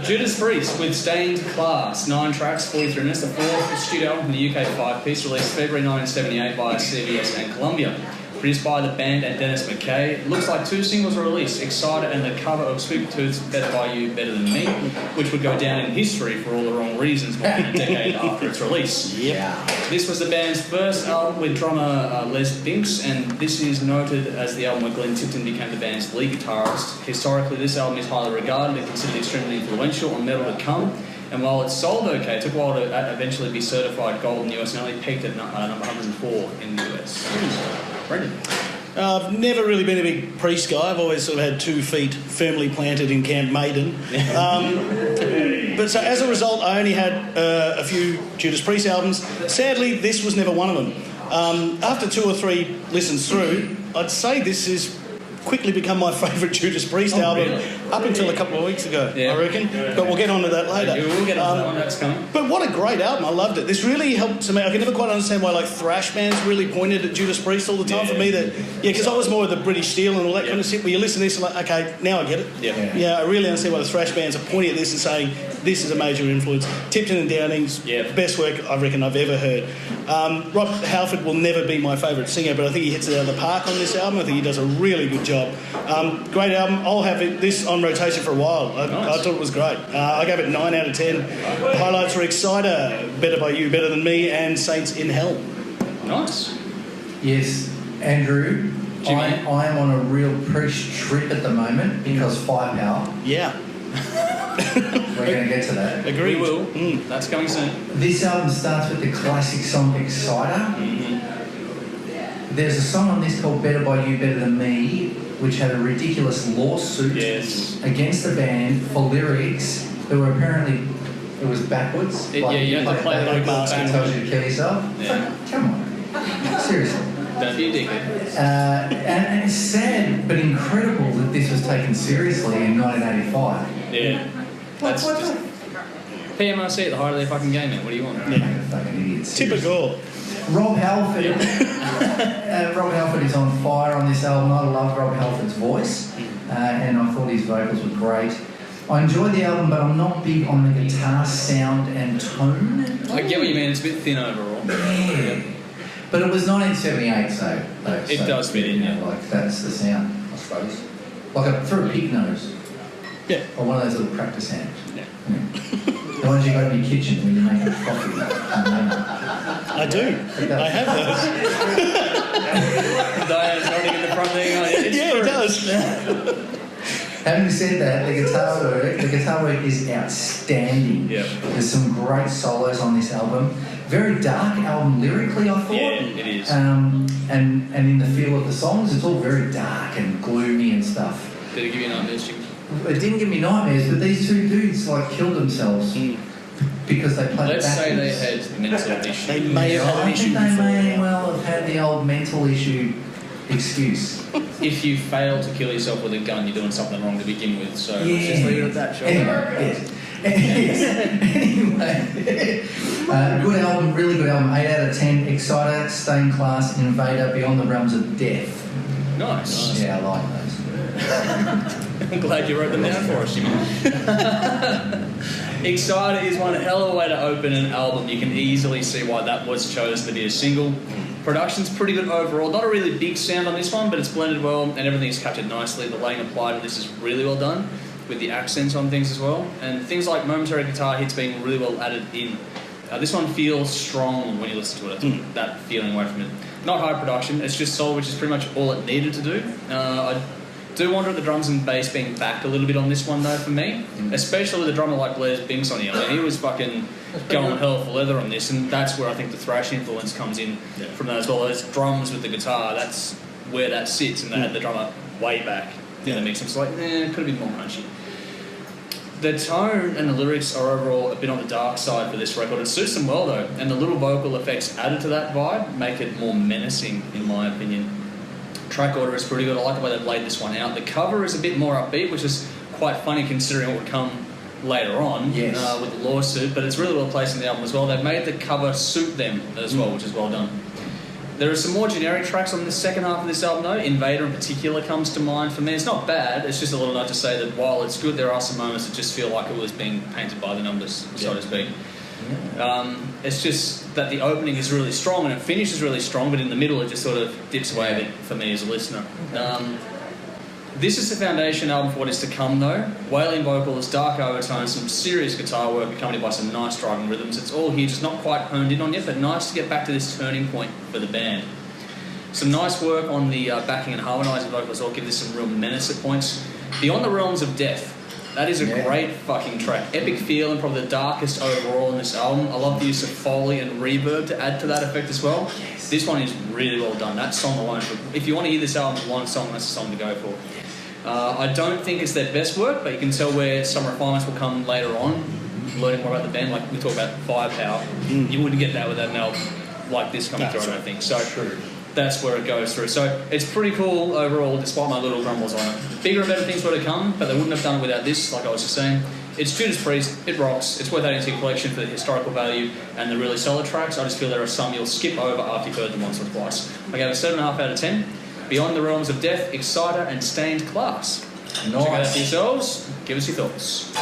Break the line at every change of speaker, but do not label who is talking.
Judas Priest with Stained Class, 9 tracks, 43 minutes, the 4th studio album from the UK 5-piece, released February 1978 by CBS and Columbia. Produced by the band and Dennis McKay. It looks like 2 singles were released, Exciter and the cover of Sweet Tooth's Better By You, Better Than Me, which would go down in history for all the wrong reasons more than a decade after its release.
Yeah.
This was the band's first album with drummer Les Binks, and this is noted as the album where Glenn Tipton became the band's lead guitarist. Historically, this album is highly regarded and considered extremely influential on metal to come, and while it sold okay, it took a while to eventually be certified gold in the US and only peaked at number 104 in the US. Brendan?
I've never really been a big Priest guy. I've always sort of had 2 feet firmly planted in Camp Maiden. But so as a result, I only had a few Judas Priest albums. Sadly, this was never one of them. After 2 or 3 listens through, I'd say this has quickly become my favourite Judas Priest album,
really?
up until a couple of weeks ago, I reckon. But we'll get on to that later.
Yeah, we'll get on to that one, that's coming.
But what a great album, I loved it. This really helped to me. I can never quite understand why like thrash bands really pointed at Judas Priest all the time for me. That because I was more of the British Steel and all that kind of shit, where you listen to this and like, okay, now I get it. Yeah, I really understand why the thrash bands are pointing at this and saying, this is a major influence. Tipton and Downing's best work I reckon I've ever heard. Rob Halford will never be my favourite singer, but I think he hits it out of the park on this album. I think he does a really good job. Great album. I'll have this on rotation for a while. I thought it was great. I gave it 9 out of 10. Highlights were Exciter, Better By You, Better Than Me, and Saints in Hell.
Nice.
Yes, Andrew, I am on a real Priest trip at the moment because Firepower.
Yeah.
We're going to get to that.
Agreed.
We will. That's coming soon.
This album starts with the classic song Exciter. There's a song on this called Better By You, Better Than Me, which had a ridiculous lawsuit against the band for lyrics that were apparently, it was backwards.
You have to play the backwards.
It tells you to kill yourself.
Yeah.
Like, come on. Seriously.
Don't be a dickhead.
And it's sad but incredible that this was taken seriously in 1985.
Yeah. That's just PMRC at the height of their fucking game, man. What do you want?
Yeah. Fucking idiots.
Typical.
Rob Halford. Rob Halford is on fire on this album. I love Rob Halford's voice, and I thought his vocals were great. I enjoyed the album, but I'm not big on the guitar sound and tone.
I get what you mean. It's a bit thin overall.
Yeah. But it was 1978, so
it does fit in, yeah.
Like that's the sound, I suppose. Like for a pig nose.
Yeah.
Or one of those little practice hands.
Yeah.
The ones you got in your kitchen when you're making coffee.
I do. I have those.
Diane's nodding in the front there.
Yeah, he does.
Having said that, the guitar work is outstanding.
Yeah.
There's some great solos on this album. Very dark album lyrically, I thought.
Yeah, it is.
And in the feel of the songs, it's all very dark and gloomy and stuff.
Did it give you nightmares, Jim?
It didn't give me nightmares, but these 2 dudes like killed themselves because they played
Let's say
backwards.
they had mental issues.
They may have had an
I
issue
think they
before.
may well have had the old mental issue excuse.
If you fail to kill yourself with a gun, you're doing something wrong to begin with. So let's just leave it at that, shall we?
Anyway, good album, really good album. 8 out of 10. Exciter, Stained Class, Invader, Beyond the Realms of Death.
Nice.
Yeah, I like those.
I'm glad you wrote them down for us, Jimmy. Exciter is one hell of a way to open an album. You can easily see why that was chosen to be a single. Production's pretty good overall. Not a really big sound on this one, but it's blended well and everything's captured nicely. The laying applied on this is really well done, with the accents on things as well. And things like momentary guitar hits being really well added in. This one feels strong when you listen to it. That feeling away from it. Not high production, it's just solid, which is pretty much all it needed to do. I do wonder at the drums and bass being back a little bit on this one though for me, especially with a drummer like Les Binks on here. I mean, he was fucking going hell for leather on this, and that's where I think the thrash influence comes in from that as well. Those drums with the guitar, that's where that sits, and they had the drummer way back in the mix. It's like, it could have been more punchy. The tone and the lyrics are overall a bit on the dark side for this record. It suits them well though, and the little vocal effects added to that vibe make it more menacing in my opinion. Track order is pretty good. I like the way they've laid this one out. The cover is a bit more upbeat, which is quite funny considering what would come later on with the lawsuit, but it's really well placed in the album as well. They've made the cover suit them as well, which is well done. There are some more generic tracks on the second half of this album though. Invader in particular comes to mind for me. It's not bad, it's just a little note to say that while it's good, there are some moments that just feel like it was being painted by the numbers, so to speak. It's just that the opening is really strong and it finishes really strong, but in the middle it just sort of dips away a bit for me as a listener. This is the foundation album for what is to come though. Wailing vocals, dark overtones, some serious guitar work accompanied by some nice driving rhythms. It's all here, just not quite honed in on yet, but nice to get back to this turning point for the band. Some nice work on the backing and harmonising vocals all give this some real menace at points. Beyond the Realms of Death. That is a great fucking track. Epic feel and probably the darkest overall in this album. I love the use of Foley and reverb to add to that effect as well. This one is really well done. That song alone, if you want to hear this album one song, that's the song to go for. I don't think it's their best work, but you can tell where some refinements will come later on. Learning more about the band, like we talk about firepower. You wouldn't get that without an album like this coming through, I don't think. So that's where it goes through. So it's pretty cool overall, despite my little grumbles on it. Bigger and better things were to come, but they wouldn't have done it without this, like I was just saying. It's Judas Priest, it rocks, it's worth adding to your collection for the historical value and the really solid tracks. I just feel there are some you'll skip over after you've heard them once or twice. I gave it a 7.5 out of 10. Beyond the Realms of Death, Exciter and Stained Class. Nice. Check it out for yourselves, give us your thoughts.